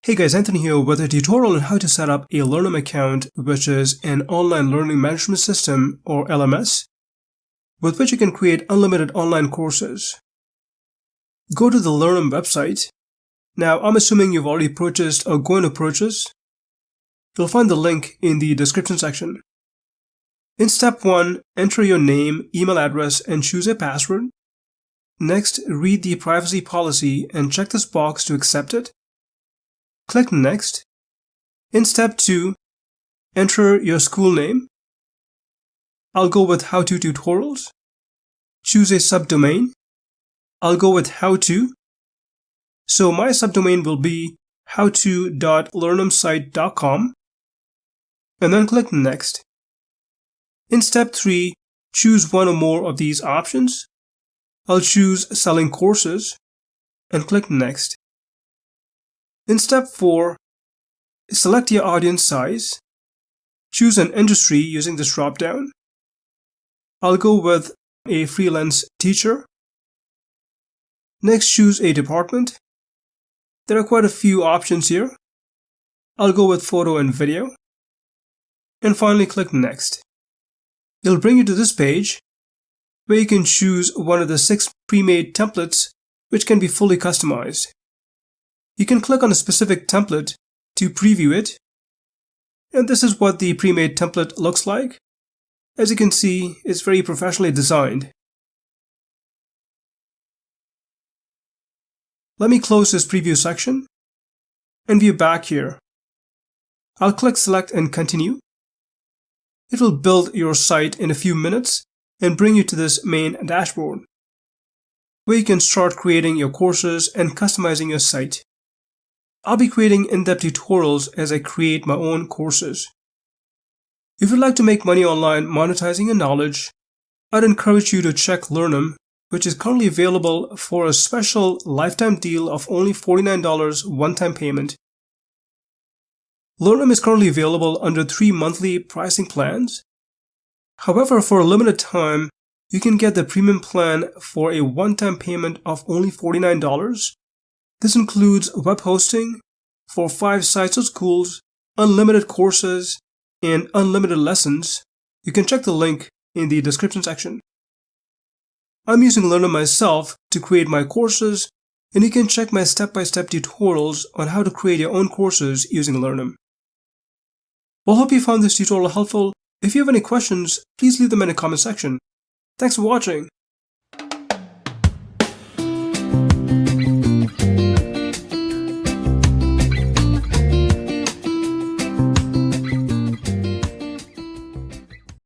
Hey guys, Anthony here with a tutorial on how to set up a Learnum account, which is an online learning management system or LMS, with which you can create unlimited online courses. Go to the Learnum website. Now, I'm assuming you've already purchased or going to purchase. You'll find the link in the description section. In step 1, enter your name, email address, and choose a password. Next, read the privacy policy and check this box to accept it. Click Next. In step 2, enter your school name. I'll go with How To Tutorials. Choose a subdomain. I'll go with How To. So my subdomain will be howto.learnumsite.com. And then click Next. In step 3, choose one or more of these options. I'll choose Selling Courses and click Next. In step 4, select your audience size. Choose an industry using this drop-down. I'll go with a freelance teacher. Next, choose a department. There are quite a few options here. I'll go with photo and video. And finally, click Next. It'll bring you to this page where you can choose one of the 6 pre-made templates which can be fully customized. You can click on a specific template to preview it. And this is what the pre-made template looks like. As you can see, it's very professionally designed. Let me close this preview section and view back here. I'll click Select and Continue. It will build your site in a few minutes and bring you to this main dashboard, where you can start creating your courses and customizing your site. I'll be creating in-depth tutorials as I create my own courses. If you'd like to make money online monetizing your knowledge, I'd encourage you to check Learnum, which is currently available for a special lifetime deal of only $49 one-time payment. Learnum is currently available under 3 monthly pricing plans. However, for a limited time, you can get the premium plan for a one-time payment of only $49. This includes web hosting for 5 sites or schools, unlimited courses, and unlimited lessons. You can check the link in the description section. I'm using Learnum myself to create my courses, and you can check my step-by-step tutorials on how to create your own courses using Learnum. Well, hope you found this tutorial helpful. If you have any questions, please leave them in the comment section. Thanks for watching.